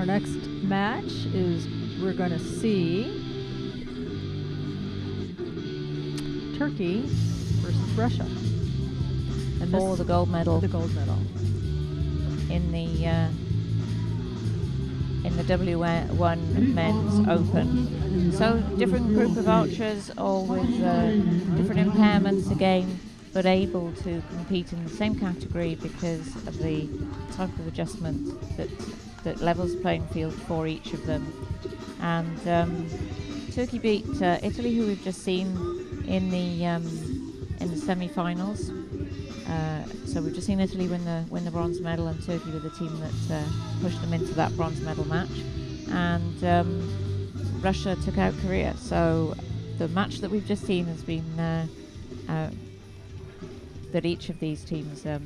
our next match is we're going to see Turkey versus Russia. And for the gold medal. The gold medal. In the W1 Men's Open. So different group of archers, all with different impairments again, but able to compete in the same category because of the type of adjustment that levels the playing field for each of them. And Turkey beat Italy, who we've just seen in the semi-finals. So we've just seen Italy win the bronze medal, and Turkey were the team that pushed them into that bronze medal match. And Russia took out Korea. So the match that we've just seen has been that each of these teams have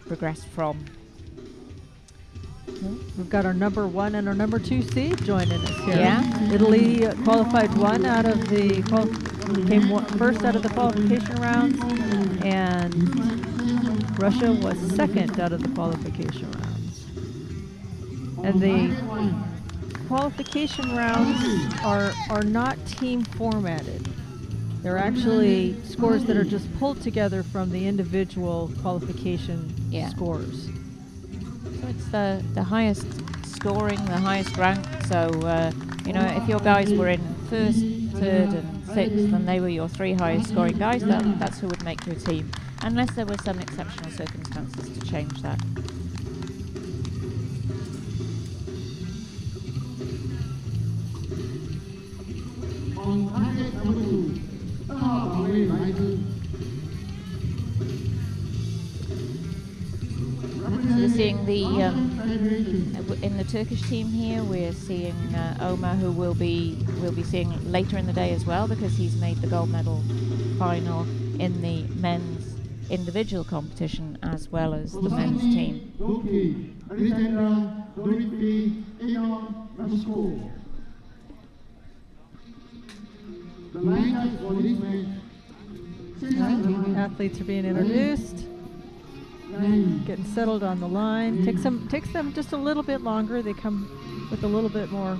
progressed from. We've got our number 1 and our number 2 seed joining us here. Yeah. Italy qualified came first out of the qualification rounds, and Russia was second out of the qualification rounds. And the qualification rounds are not team formatted. They're actually scores that are just pulled together from the individual qualification scores. So it's the highest scoring, the highest rank. So if your guys were in first, third, and sixth, and they were your 3 highest scoring guys, that's who would make your team, unless there were some exceptional circumstances to change that. We're seeing in the Turkish team here, we're seeing Omar, who we'll be seeing later in the day as well, because he's made the gold medal final in the men's individual competition as well as the men's team. Athletes are being introduced, getting settled on the line. Takes them just a little bit longer. They come with a little bit more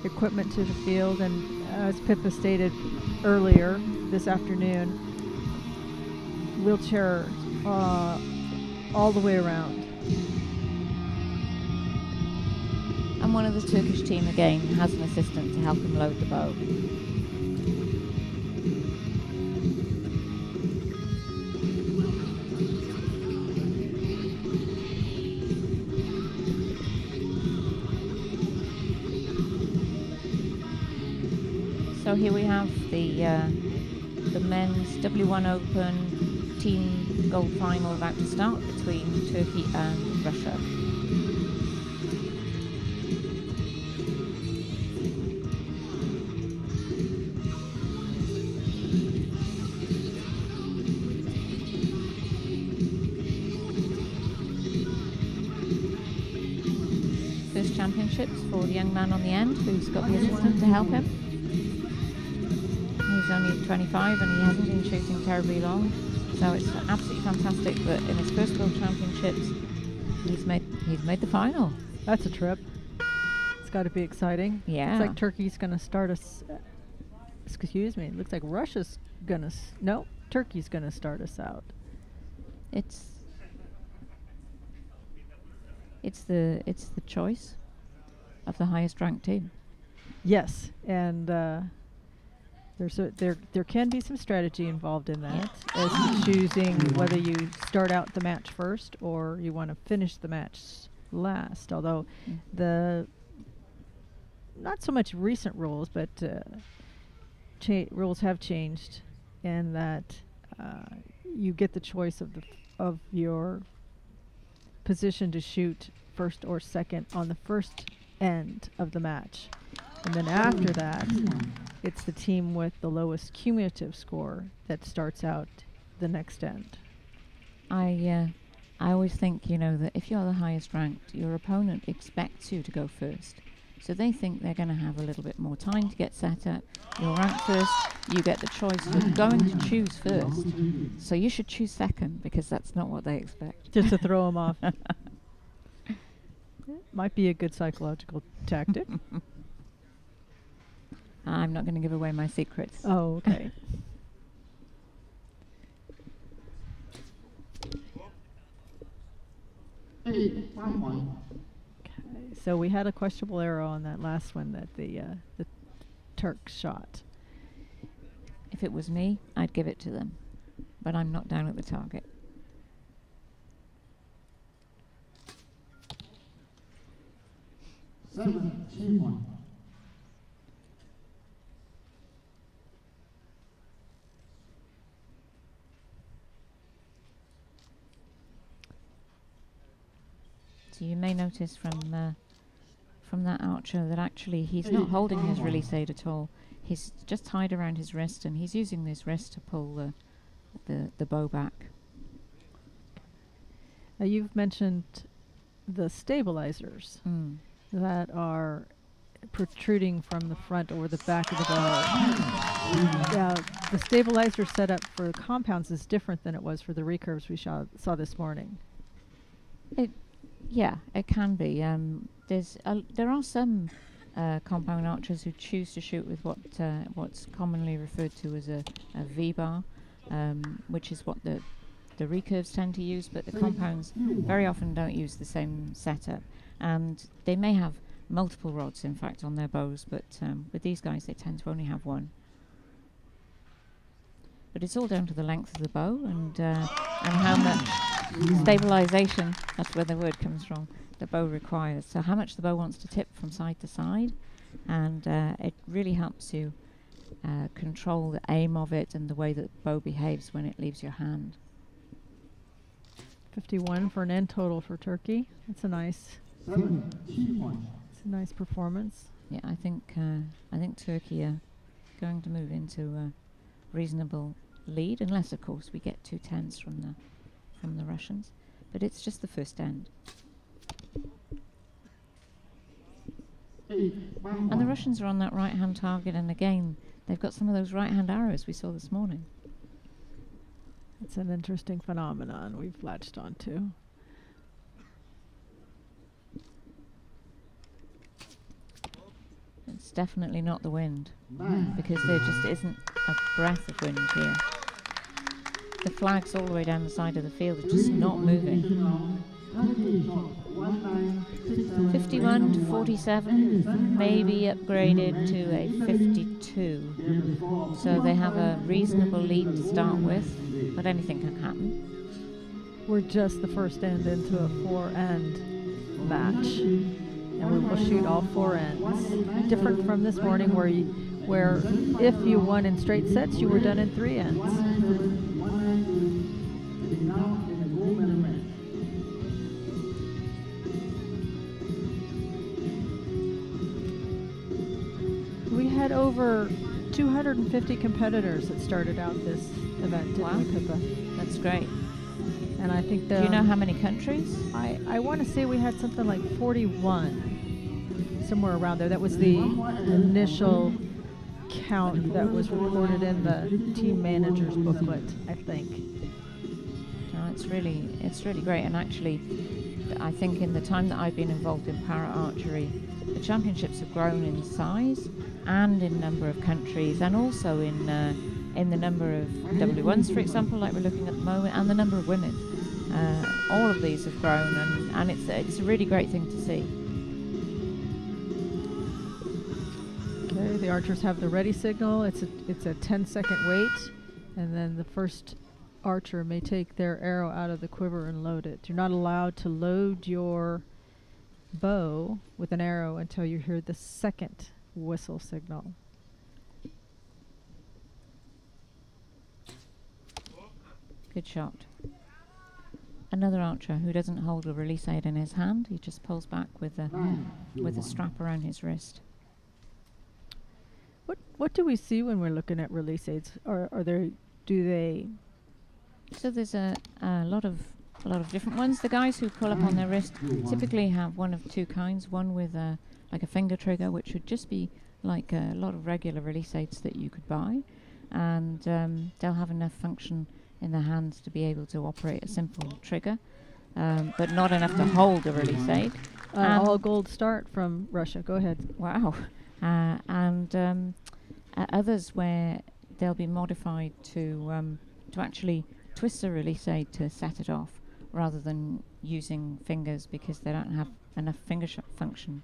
equipment to the field, and as Pippa stated earlier this afternoon, wheelchair all the way around. And one of the Turkish team again has an assistant to help him load the bow. So here we have the men's W1 Open team gold final about to start between Turkey and Russia. First championships for the young man on the end, who's got the assistant to help him. He's only 25 and he hasn't been shooting terribly long, so it's absolutely fantastic that in his first World Championships he's made the final. That's a trip. It's got to be exciting. Yeah. It's like Turkey's going to start us. Excuse me. It looks like Russia's going to. No, Turkey's going to start us out. It's the choice of the highest ranked team. Yes, and there can be some strategy involved in that, as to choosing whether you start out the match first or you want to finish the match last. Although the not so much recent rules, but rules have changed, in that you get the choice of your position to shoot first or second on the first end of the match. And then after that, it's the team with the lowest cumulative score that starts out the next end. I always think, that if you're the highest ranked, your opponent expects you to go first. So they think they're going to have a little bit more time to get set up. You're ranked first, you get the choice. You're going to choose first. So you should choose second, because that's not what they expect. Just to throw them off. might be a good psychological tactic. I'm not going to give away my secrets. Oh, okay. Okay, so we had a questionable arrow on that last one that the Turk shot. If it was me, I'd give it to them, but I'm not down at the target. So you may notice from that archer that actually he's not holding his release aid at all. He's just tied around his wrist, and he's using this wrist to pull the bow back. You've mentioned the stabilizers that are protruding from the front or the back of the bow. Now, the stabilizer setup for compounds is different than it was for the recurves we saw this morning. Yeah, it can be. There are some compound archers who choose to shoot with what's commonly referred to as a V-bar, which is what the recurves tend to use, but the compounds very often don't use the same setup. And they may have multiple rods, in fact, on their bows, but with these guys they tend to only have one. But it's all down to the length of the bow and how much stabilization, that's where the word comes from, the bow requires. So how much the bow wants to tip from side to side, and it really helps you control the aim of it and the way that the bow behaves when it leaves your hand. 51 for an end total for Turkey. That's a nice performance. Yeah, I think Turkey are going to move into a reasonable lead, unless of course we get 2 10s from the Russians. But it's just the first end. And the Russians are on that right-hand target, and again they've got some of those right-hand arrows we saw this morning. It's an interesting phenomenon we've latched onto. It's definitely not the wind, because there just isn't a breath of wind here. The flags all the way down the side of the field are just not moving. 51 to 47, maybe upgraded to a 52. So they have a reasonable lead to start with, but anything can happen. We're just the first end into a 4-end match, and we will shoot all 4 ends. Different from this morning where if you won in straight sets, you were done in 3 ends. We had over 250 competitors that started out this event. Wow. In Pippa. That's great. And I think Do you know how many countries? I want to say we had something like 41, somewhere around there. That was the initial count that was recorded in the team manager's booklet, I think. No, it's really great. And actually, I think in the time that I've been involved in para archery, the championships have grown in size and in number of countries, and also in the number of W1s, for example, like we're looking at the moment, and the number of women. All of these have grown, and it's a really great thing to see. Okay, the archers have the ready signal. It's a 10-second wait, and then the first archer may take their arrow out of the quiver and load it. You're not allowed to load your bow with an arrow until you hear the second whistle signal. Good shot. Another archer who doesn't hold a release aid in his hand. He just pulls back with a strap around his wrist. What do we see when we're looking at release aids? Do they? So there's a lot of different ones. The guys who pull up on their wrist typically have one of 2 kinds. One with like a finger trigger, which would just be like a lot of regular release aids that you could buy, and they'll have enough function in their hands to be able to operate a simple trigger, but not enough to hold a release aid. All gold start from Russia. Go ahead. Wow. Others where they'll be modified to actually twist the release aid to set it off rather than using fingers because they don't have enough finger function.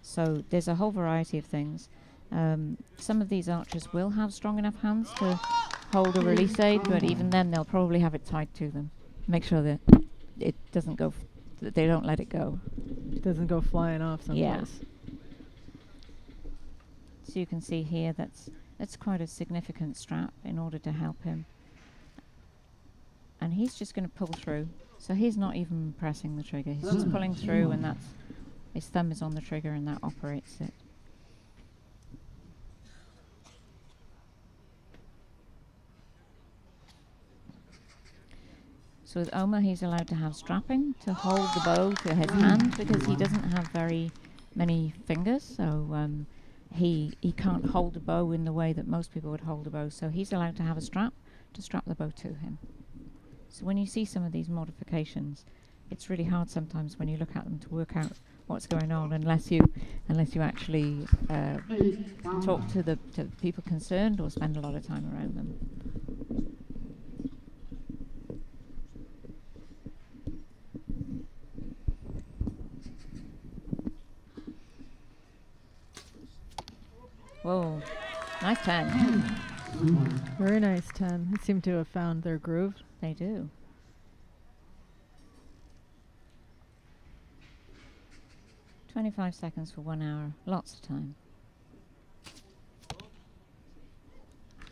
So there's a whole variety of things. Some of these archers will have strong enough hands to hold a release aid, but even then they'll probably have it tied to them. Make sure that it doesn't go, that they don't let it go. It doesn't go flying off someplace. Yeah. So you can see here that's quite a significant strap in order to help him. And he's just going to pull through. So he's not even pressing the trigger. He's just pulling through, and that's his thumb is on the trigger, and that operates it. So with Omar, he's allowed to have strapping to hold the bow to his hand because he doesn't have very many fingers. So he can't hold the bow in the way that most people would hold a bow. So he's allowed to have a strap to strap the bow to him. So when you see some of these modifications, it's really hard sometimes when you look at them to work out what's going on unless you actually talk to the people concerned or spend a lot of time around them. Whoa, nice 10. Very nice 10. They seem to have found their groove. They do. "25 seconds for 1 hour. Lots of time."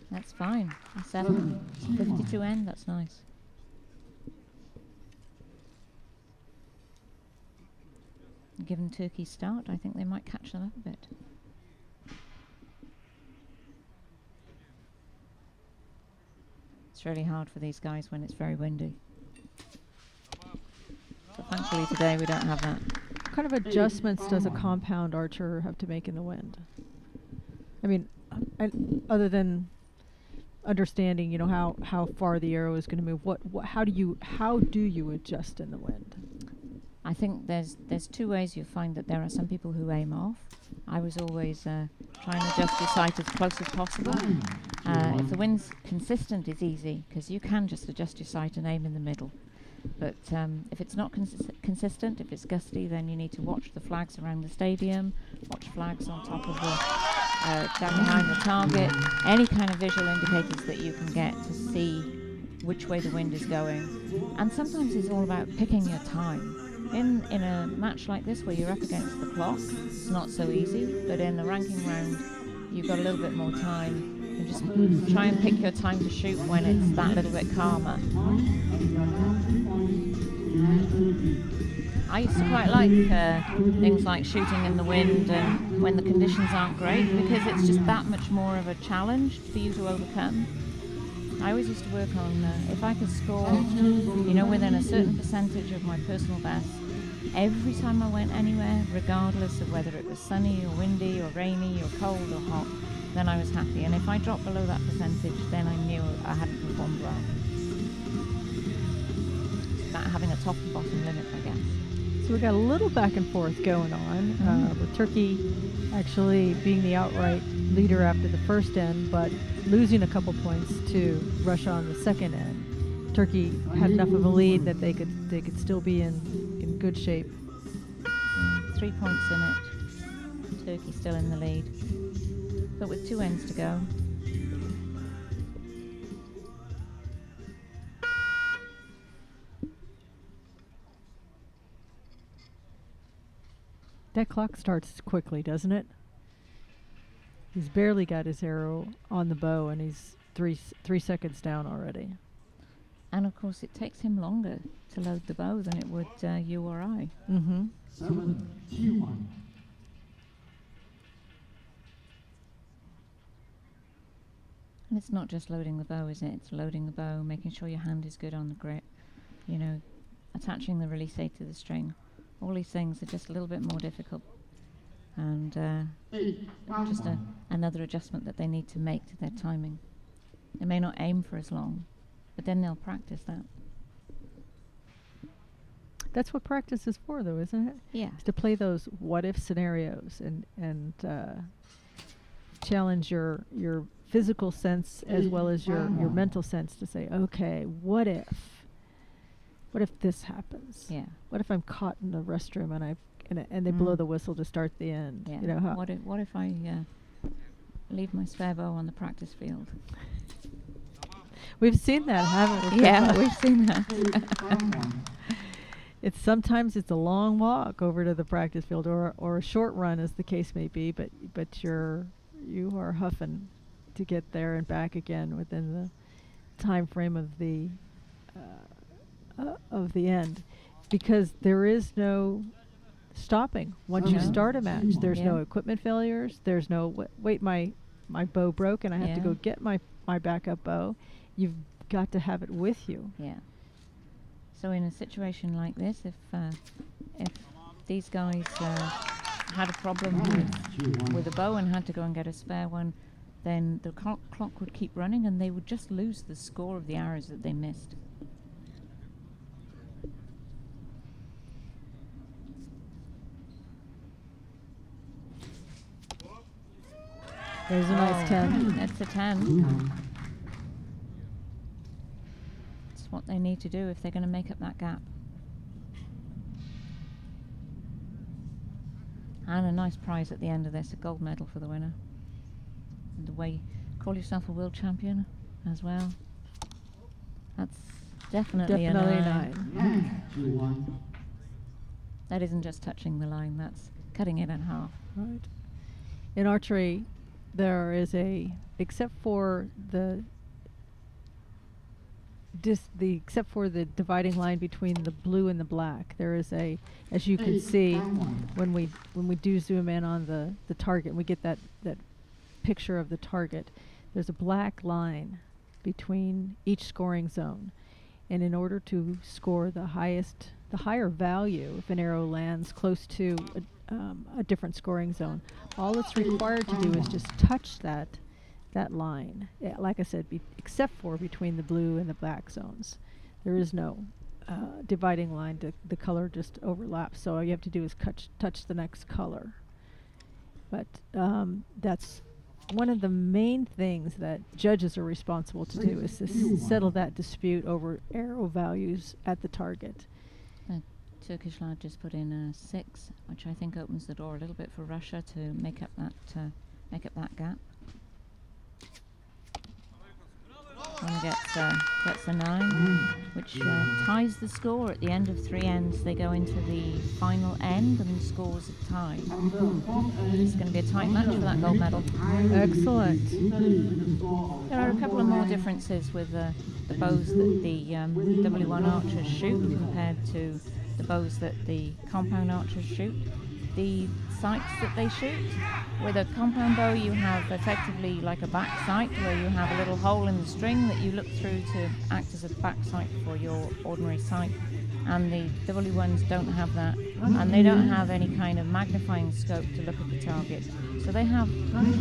That's fine. A 7. 52 end. That's nice. Given Turkey's start, I think they might catch them up a bit. It's really hard for these guys when it's very windy. But thankfully today we don't have that. What kind of adjustments does a compound archer have to make in the wind? I mean, other than understanding, you know, how far the arrow is going to move, how do you adjust in the wind? I think there's two ways. You find that there are some people who aim off. I was always trying to adjust your sight as close as possible. If the wind's consistent, it's easy because you can just adjust your sight and aim in the middle. But if it's not consistent, if it's gusty, then you need to watch the flags around the stadium, watch flags on top of the, down behind the target, any kind of visual indicators that you can get to see which way the wind is going. And sometimes it's all about picking your time. In a match like this where you're up against the clock, it's not so easy, but in the ranking round, you've got a little bit more time. You just try and pick your time to shoot when it's that little bit calmer. I used to quite like things like shooting in the wind and when the conditions aren't great, because it's just that much more of a challenge for you to overcome. I always used to work on if I could score, you know, within a certain percentage of my personal best every time I went anywhere, regardless of whether it was sunny or windy or rainy or cold or hot, then I was happy. And if I dropped below that percentage, then I knew I hadn't performed well. It's about having a top and bottom limit, I guess. So we got a little back and forth going on, with Turkey actually being the outright leader after the first end, but losing a couple points to Russia on the second end. Turkey had enough of a lead that they could still be in good shape. 3 points in it. Turkey still in the lead, but with 2 ends to go. That clock starts quickly, doesn't it? He's barely got his arrow on the bow, and he's three seconds down already. And of course, it takes him longer to load the bow than it would you or I. Mm-hmm. 7-2-1. And it's not just loading the bow, is it? It's loading the bow, making sure your hand is good on the grip, you know, attaching the release aid to the string. All these things are just a little bit more difficult. And just another adjustment that they need to make to their timing. They may not aim for as long, but then they'll practice that. That's what practice is for, though, isn't it? Yeah. To play those what-if scenarios and challenge your physical sense as well as your mental sense to say, okay, what if this happens? Yeah. What if I'm caught in the restroom and they blow the whistle to start the end? Yeah. You know, What if I leave my spare bow on the practice field? we've seen that, haven't we? Yeah, we've seen that. Sometimes it's a long walk over to the practice field or a short run, as the case may be, but you are huffing to get there and back again within the time frame of the end, because there is no stopping once you start a match. There's no equipment failures. There's no wait, my bow broke and I have to go get my backup bow. You've got to have it with you. Yeah. So in a situation like this, if these guys had a problem with a bow and had to go and get a spare one, then the clock would keep running and they would just lose the score of the arrows that they missed. There's a nice 10. That's a 10. It's what they need to do if they're going to make up that gap. And a nice prize at the end of this, a gold medal for the winner. And the way, call yourself a world champion as well. That's definitely a 9. That isn't just touching the line, that's cutting it in half. Right. In archery, there is except for the dividing line between the blue and the black, there is as you can see when we do zoom in on the target and we get that picture of the target, there's a black line between each scoring zone, and in order to score the higher value, if an arrow lands close to a different scoring zone, all it's required to do is just touch that line. Like I said, except for between the blue and the black zones, there is no dividing line. The color just overlaps. So all you have to do is touch the next color. But that's one of the main things that judges are responsible to do, is to settle that dispute over arrow values at the target. Turkish lad just put in a 6, which I think opens the door a little bit for Russia to make up that gap. One gets a 9, which ties the score at the end of 3 ends. They go into the final end and the scores are tied. It's going to be a tight match for that gold medal. Excellent. There are a couple of more differences with the bows that the W1 archers shoot compared to the bows that the compound archers shoot. The sights that they shoot, with a compound bow you have effectively like a back sight where you have a little hole in the string that you look through to act as a back sight for your ordinary sight, and the W1s don't have that, and they don't have any kind of magnifying scope to look at the target. So they have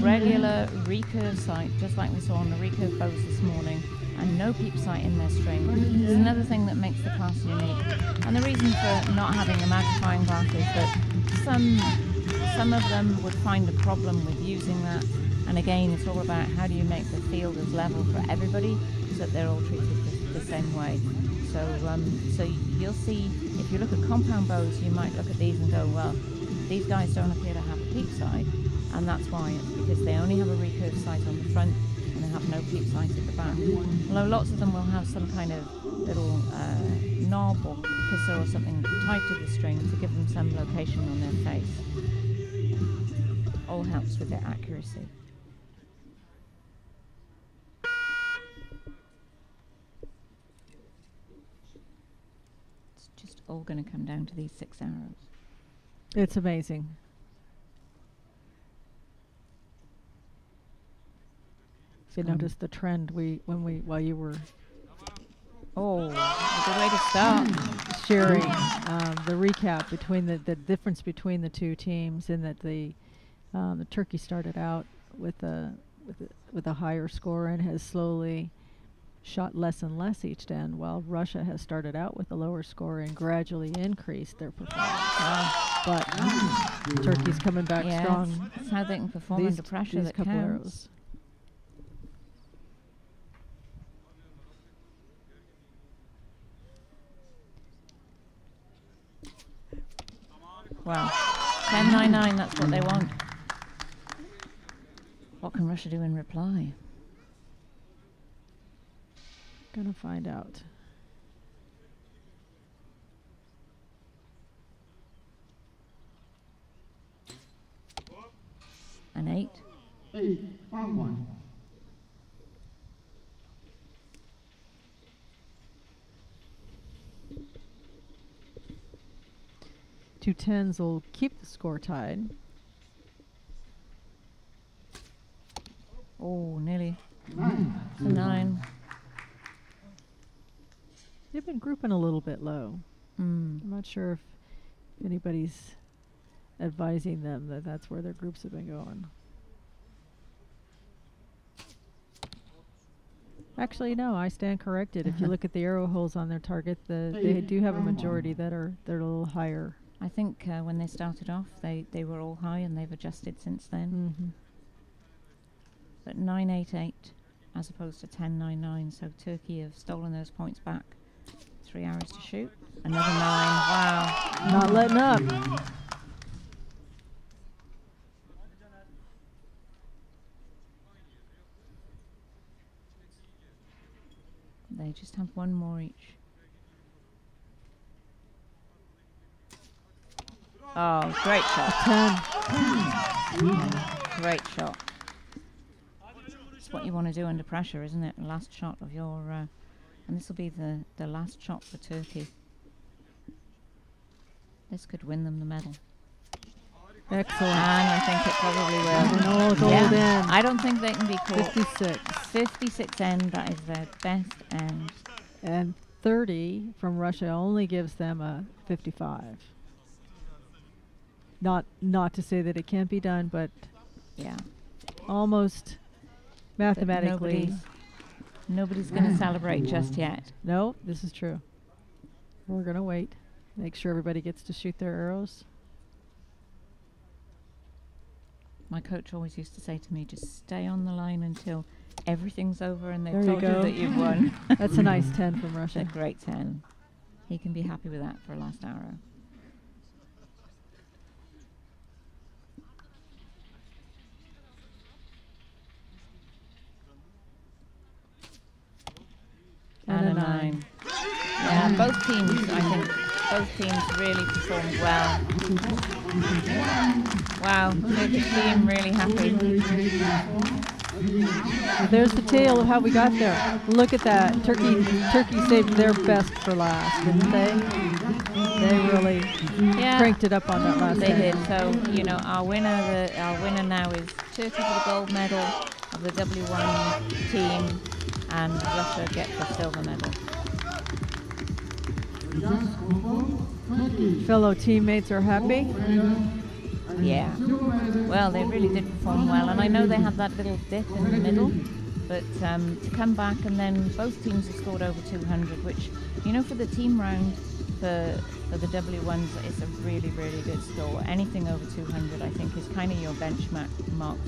regular recurve sight, just like we saw on the recurve bows this morning, and no peep sight in their string. It's another thing that makes the class unique. And the reason for not having a magnifying glass is that some of them would find a problem with using that. And again, it's all about how do you make the field as level for everybody so that they're all treated the same way. So you'll see, if you look at compound bows, you might look at these and go, well, these guys don't appear to have a peep sight, and that's why. It's because they only have a recurve sight on the front and they have no peep sight at the back. Although lots of them will have some kind of little knob or pisser or something tied to the string to give them some location on their face. All helps with their accuracy. It's just all going to come down to these 6 arrows. It's amazing. You noticed the trend while you were a good way to start sharing the recap between the difference between the two teams, in that the Turkey started out with a higher score and has slowly shot less and less each end, while Russia has started out with a lower score and gradually increased their performance. But Turkey's coming back strong. It's how they can perform under pressure these that couple counts. arrows. Wow. 10-9-9, that's what they want. What can Russia do in reply? Gonna find out. An 8. 8-1. Two 10s will keep the score tied. Oh, nearly. 9. 9. They've been grouping a little bit low. Mm. I'm not sure if anybody's advising them that that's where their groups have been going. Actually, no, I stand corrected. If you look at the arrow holes on their target, they do have a majority that are a little higher. I think when they started off, they were all high, and they've adjusted since then. Mm-hmm. But 9-8-8 as opposed to 10-9-9, so Turkey have stolen those points back. 3 arrows to shoot. Another 9. Wow. Not letting up. They just have one more each. Oh, great shot. 10. Great shot. It's what you want to do under pressure, isn't it? The last shot of your... and this will be the last shot for Turkey. This could win them the medal. Excellent. And I think it probably will. No gold end. I don't think they can be caught. 56. 56 end, that is their best end. And 30 from Russia only gives them a 55. Not to say that it can't be done, but Yeah. almost mathematically. Nobody's going to celebrate just yet. No, this is true. We're going to wait. Make sure everybody gets to shoot their arrows. My coach always used to say to me, just stay on the line until everything's over and they've There you told you go. that you've won. That's a nice 10 from It's a Russia. great 10. He can be happy with that for a last arrow. And a 9. Yeah, both teams, I think, both teams really performed well. Wow, Turkish team really happy. Well, there's the tale of how we got there. Look at that. Turkey saved their best for last, didn't they? They really cranked it up on that last They day. did. So, you know, our winner now is Turkey for the gold medal of the W1 team, and Russia get the silver medal. Fellow teammates are happy. Yeah. Well, they really did perform well, and I know they had that little dip in the middle, but to come back, and then both teams have scored over 200, which, you know, for the team round, for the W1s, it's a really, really good score. Anything over 200, I think, is kind of your benchmark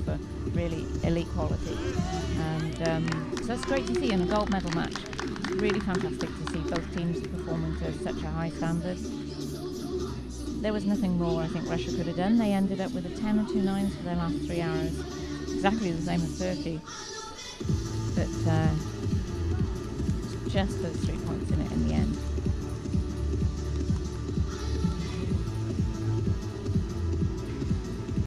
for really elite quality. And so it's great to see in a gold medal match. It's really fantastic to see both teams performing to such a high standard. There was nothing more I think Russia could have done. They ended up with a 10 and 2 9s for their last 3 arrows. Exactly the same as Turkey. But just those 3 points in it in the end.